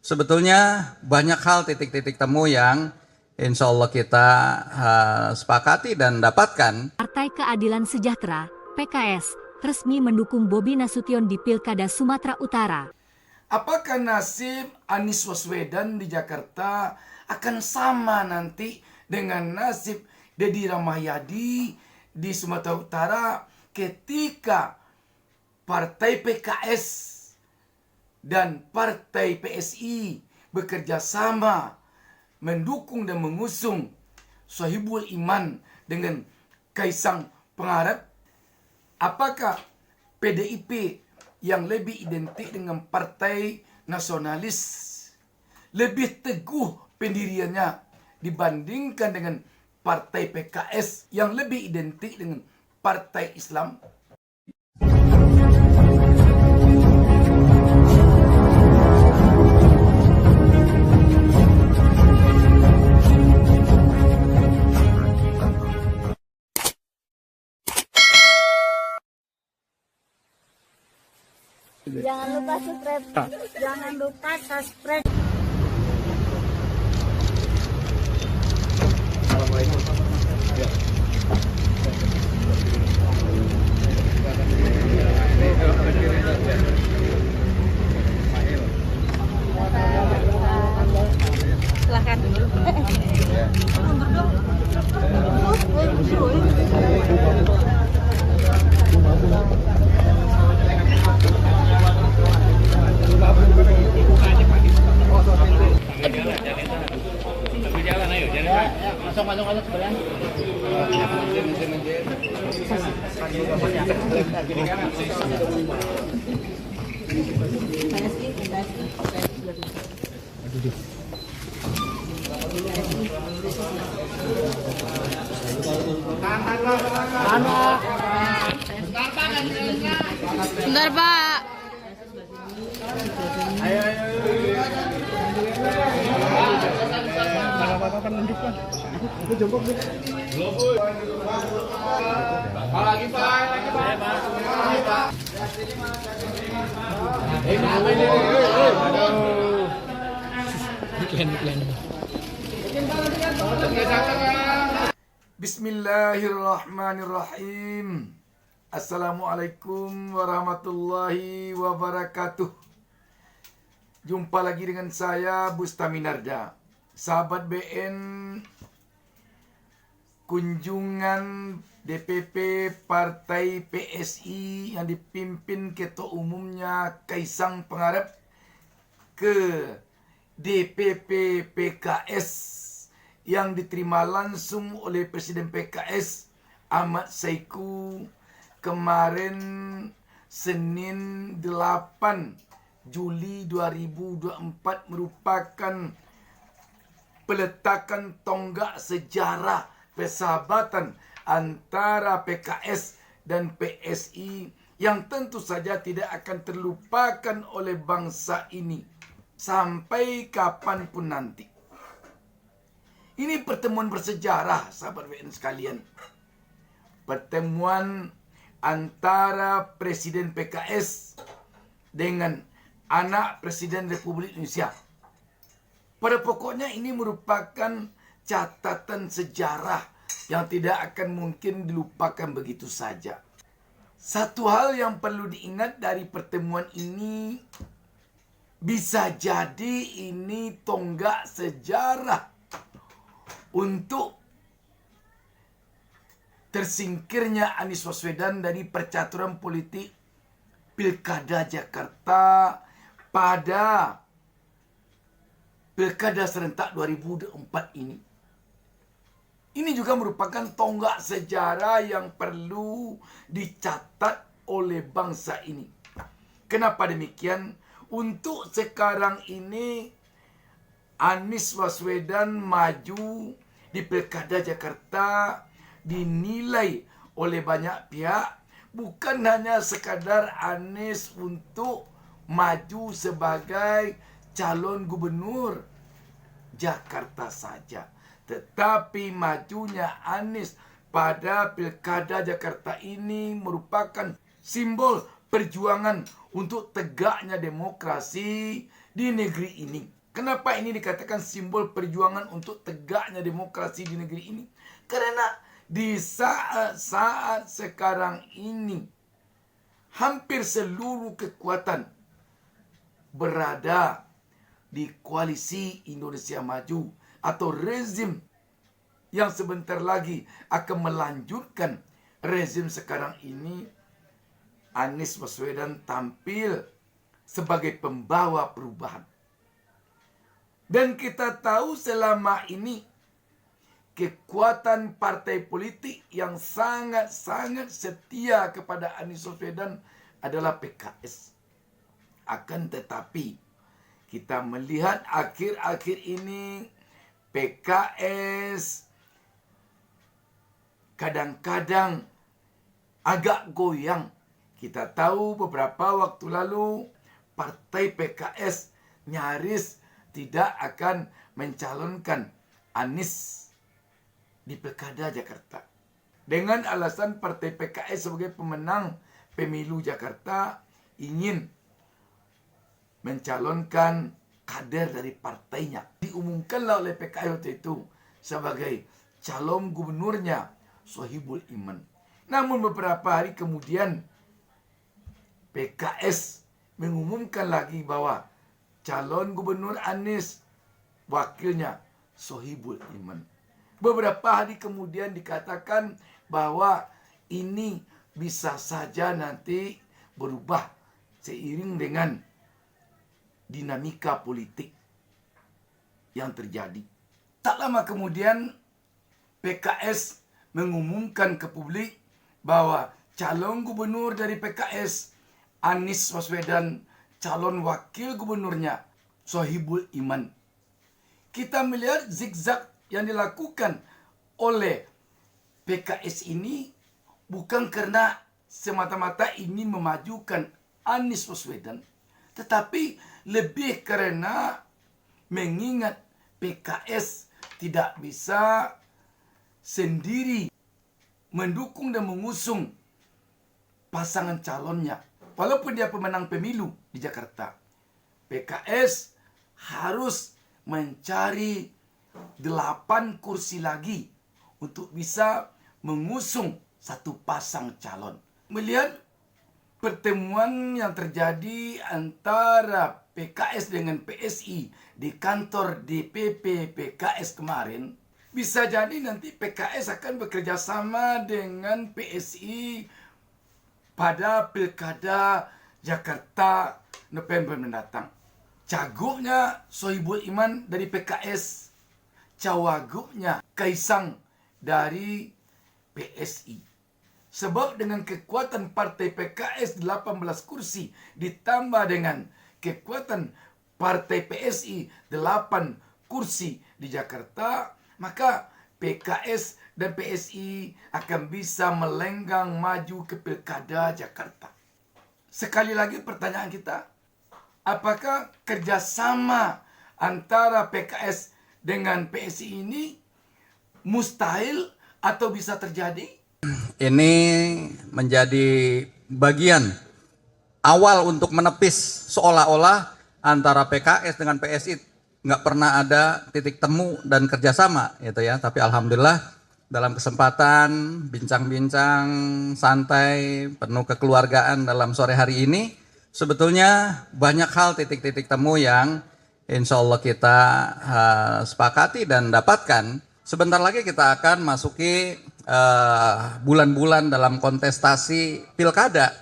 Sebetulnya banyak hal titik-titik temu yang insya Allah kita sepakati dan dapatkan. Partai Keadilan Sejahtera, PKS, resmi mendukung Bobi Nasution di Pilkada Sumatera Utara. Apakah nasib Anies Baswedan di Jakarta akan sama nanti dengan nasib Deddy Rahmayadi di Sumatera Utara ketika Partai PKS dan Partai PSI bekerja sama mendukung dan mengusung Sohibul Iman dengan Kaisang Pangarep? Apakah PDIP yang lebih identik dengan partai nasionalis lebih teguh pendiriannya dibandingkan dengan Partai PKS yang lebih identik dengan Partai Islam? Jangan lupa subscribe. Jangan lupa subscribe. Silakan. Masuk sebelah. Bentar, Pak. Ayo. Apa nunduk, Pak? Aku jongkok deh. Lagi, Pak. Lagi, Pak. Apa ini? Aduh. Iklan. Bismillahirrahmanirrahim. Assalamualaikum warahmatullahi wabarakatuh. Jumpa lagi dengan saya Bustami Narda. Sahabat BN, kunjungan DPP Partai PSI yang dipimpin Ketua Umumnya Kaisang Pangarep ke DPP PKS yang diterima langsung oleh Presiden PKS Ahmad Saiku kemarin Senin 8 Juli 2024 merupakan peletakan tonggak sejarah persahabatan antara PKS dan PSI yang tentu saja tidak akan terlupakan oleh bangsa ini sampai kapanpun nanti. Ini pertemuan bersejarah, sahabat WN sekalian. Pertemuan antara Presiden PKS dengan anak Presiden Republik Indonesia. Pada pokoknya ini merupakan catatan sejarah yang tidak akan mungkin dilupakan begitu saja. Satu hal yang perlu diingat dari pertemuan ini, bisa jadi ini tonggak sejarah untuk tersingkirnya Anies Baswedan dari percaturan politik Pilkada Jakarta pada Pilkada serentak 2024 ini. Ini juga merupakan tonggak sejarah yang perlu dicatat oleh bangsa ini. Kenapa demikian? Untuk sekarang ini Anies Baswedan maju di Pilkada Jakarta dinilai oleh banyak pihak bukan hanya sekadar Anies untuk maju sebagai calon gubernur Jakarta saja, tetapi majunya Anies pada Pilkada Jakarta ini merupakan simbol perjuangan untuk tegaknya demokrasi di negeri ini. Kenapa ini dikatakan simbol perjuangan untuk tegaknya demokrasi di negeri ini? Karena di saat-saat sekarang ini, hampir seluruh kekuatan berada di koalisi Indonesia Maju atau rezim yang sebentar lagi akan melanjutkan rezim sekarang ini. Anies Baswedan tampil sebagai pembawa perubahan. Dan kita tahu selama ini kekuatan partai politik yang sangat-sangat setia kepada Anies Baswedan adalah PKS. Akan tetapi kita melihat akhir-akhir ini PKS kadang-kadang agak goyang. Kita tahu beberapa waktu lalu partai PKS nyaris tidak akan mencalonkan Anies di Pilkada Jakarta. Dengan alasan partai PKS sebagai pemenang pemilu Jakarta ingin mencalonkan kader dari partainya. Diumumkanlah oleh PKS waktu itu sebagai calon gubernurnya Sohibul Iman. Namun beberapa hari kemudian PKS mengumumkan lagi bahwa calon gubernur Anies, wakilnya Sohibul Iman. Beberapa hari kemudian dikatakan bahwa ini bisa saja nanti berubah seiring dengan dinamika politik yang terjadi. Tak lama kemudian PKS mengumumkan ke publik bahwa calon gubernur dari PKS Anies Baswedan, calon wakil gubernurnya Sohibul Iman. Kita melihat zigzag yang dilakukan oleh PKS ini bukan karena semata-mata ingin memajukan Anies Baswedan, tetapi lebih karena mengingat PKS tidak bisa sendiri mendukung dan mengusung pasangan calonnya. Walaupun dia pemenang pemilu di Jakarta, PKS harus mencari 8 kursi lagi untuk bisa mengusung satu pasang calon. Melihat pertemuan yang terjadi antara PKS dengan PSI di kantor DPP PKS kemarin, bisa jadi nanti PKS akan bekerja sama dengan PSI pada Pilkada Jakarta November mendatang. Cagupnya Sohibul Iman dari PKS, cawagupnya Kaisang dari PSI. Sebab dengan kekuatan partai PKS 18 kursi ditambah dengan kekuatan partai PSI 8 kursi di Jakarta, maka PKS dan PSI akan bisa melenggang maju ke Pilkada Jakarta. Sekali lagi pertanyaan kita, apakah kerjasama antara PKS dengan PSI ini mustahil atau bisa terjadi? Ini menjadi bagian awal untuk menepis seolah-olah antara PKS dengan PSI nggak pernah ada titik temu dan kerjasama, gitu ya. Tapi alhamdulillah dalam kesempatan bincang-bincang santai penuh kekeluargaan dalam sore hari ini, sebetulnya banyak hal titik-titik temu yang insya Allah kita sepakati dan dapatkan. Sebentar lagi kita akan masuki bulan-bulan dalam kontestasi pilkada,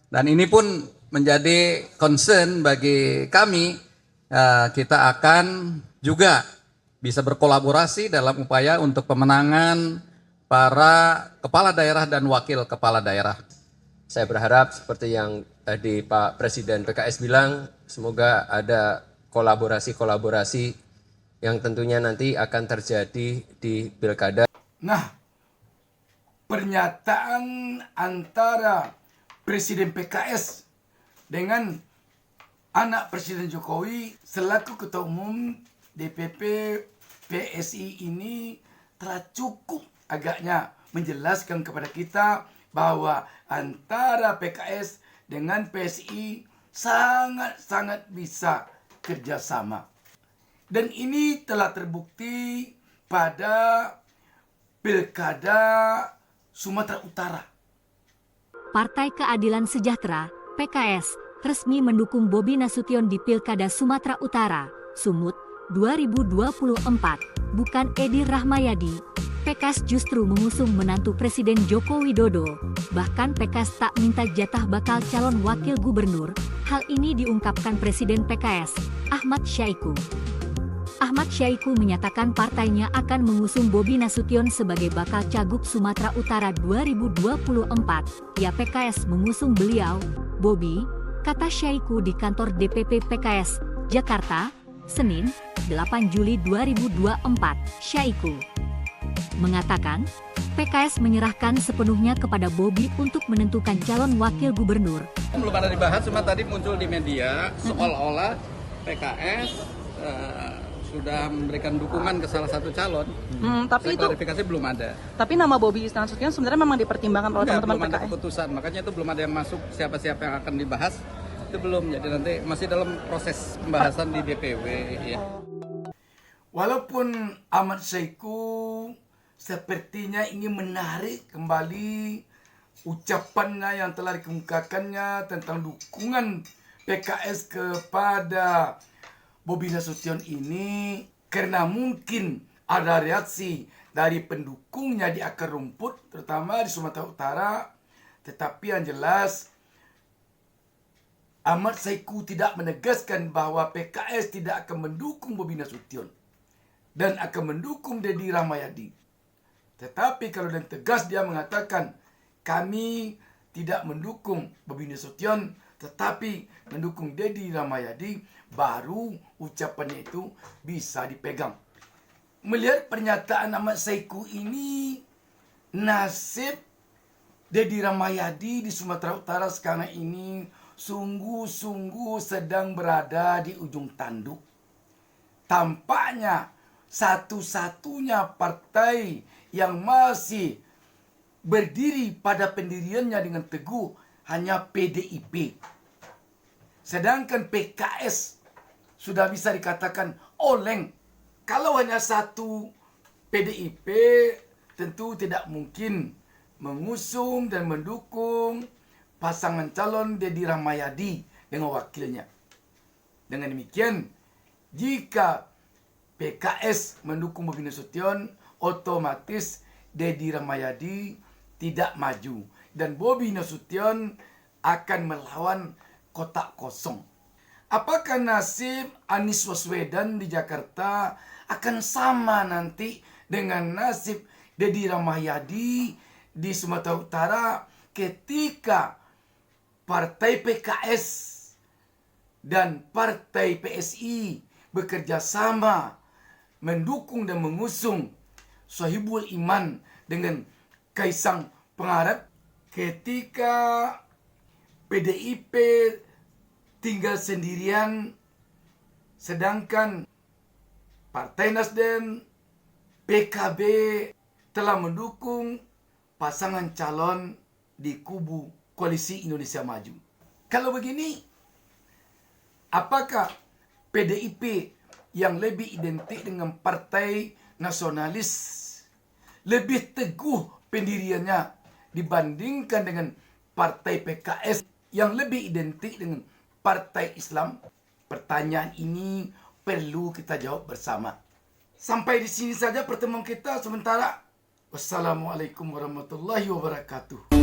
dan ini pun menjadi concern bagi kami. Kita akan juga bisa berkolaborasi dalam upaya untuk pemenangan para kepala daerah dan wakil kepala daerah. Saya berharap seperti yang tadi Pak Presiden PKS bilang, semoga ada kolaborasi-kolaborasi yang tentunya nanti akan terjadi di pilkada. Nah, pernyataan antara Presiden PKS dengan anak Presiden Jokowi selaku Ketua Umum DPP PSI ini telah cukup agaknya menjelaskan kepada kita bahwa antara PKS dengan PSI sangat-sangat bisa kerjasama. Dan ini telah terbukti pada Pilkada Sumatera Utara. Partai Keadilan Sejahtera, PKS, resmi mendukung Bobi Nasution di Pilkada Sumatera Utara, Sumut, 2024, bukan Edi Rahmayadi. PKS justru mengusung menantu Presiden Joko Widodo. Bahkan PKS tak minta jatah bakal calon wakil gubernur. Hal ini diungkapkan Presiden PKS, Ahmad Syaiqo. Ahmad Syaiqo menyatakan partainya akan mengusung Bobi Nasution sebagai bakal cagup Sumatera Utara 2024. Ya, PKS mengusung beliau, Bobi, kata Syaiqo di kantor DPP PKS, Jakarta, Senin, 8 Juli 2024. Syaiqo mengatakan, PKS menyerahkan sepenuhnya kepada Bobi untuk menentukan calon wakil gubernur. Belum ada dibahas, cuma tadi muncul di media seolah-olah PKS sudah memberikan dukungan ke salah satu calon. Tapi Saya klarifikasi belum ada. Tapi nama Bobi Nasution sebenarnya memang dipertimbangkan oleh Enggak, teman-teman belum ada PKS. keputusan, makanya itu belum ada yang masuk siapa-siapa yang akan dibahas. Itu belum, jadi nanti masih dalam proses pembahasan di DPW. Ya. Walaupun Ahmad Syaiqo sepertinya ingin menarik kembali ucapannya yang telah dikemukakannya tentang dukungan PKS kepada Bobi Nasution ini, karena mungkin ada reaksi dari pendukungnya di akar rumput, terutama di Sumatera Utara. Tetapi yang jelas, Ahmad Syaiqo tidak menegaskan bahwa PKS tidak akan mendukung Bobi Nasution dan akan mendukung Edi Rahmayadi. Tetapi kalau dengan tegas dia mengatakan, kami tidak mendukung Bobi Nasution, tetapi mendukung Edi Rahmayadi, baru ucapannya itu bisa dipegang. Melihat pernyataan Ahmad Syaiqo ini, nasib Edi Rahmayadi di Sumatera Utara sekarang ini sungguh-sungguh sedang berada di ujung tanduk. Tampaknya satu-satunya partai yang masih berdiri pada pendiriannya dengan teguh hanya PDIP. Sedangkan PKS sudah bisa dikatakan oleng. Kalau hanya satu PDIP, tentu tidak mungkin mengusung dan mendukung pasangan calon Edi Rahmayadi dengan wakilnya. Dengan demikian, jika PKS mendukung Bobi Nasution, otomatis Edi Rahmayadi tidak maju. Dan Bobi Nasution akan melawan kotak kosong. Apakah nasib Anies Baswedan di Jakarta akan sama nanti dengan nasib Edi Rahmayadi di Sumatera Utara ketika Partai PKS dan Partai PSI bekerja sama mendukung dan mengusung Sohibul Iman dengan Kaisang Pangarep, ketika PDIP tinggal sendirian, sedangkan Partai Nasdem, PKB telah mendukung pasangan calon di kubu Koalisi Indonesia Maju. Kalau begini, apakah PDIP yang lebih identik dengan partai nasionalis lebih teguh pendiriannya dibandingkan dengan partai PKS yang lebih identik dengan partai Islam? Pertanyaan ini perlu kita jawab bersama. Sampai di sini saja pertemuan kita sementara. Wassalamualaikum warahmatullahi wabarakatuh.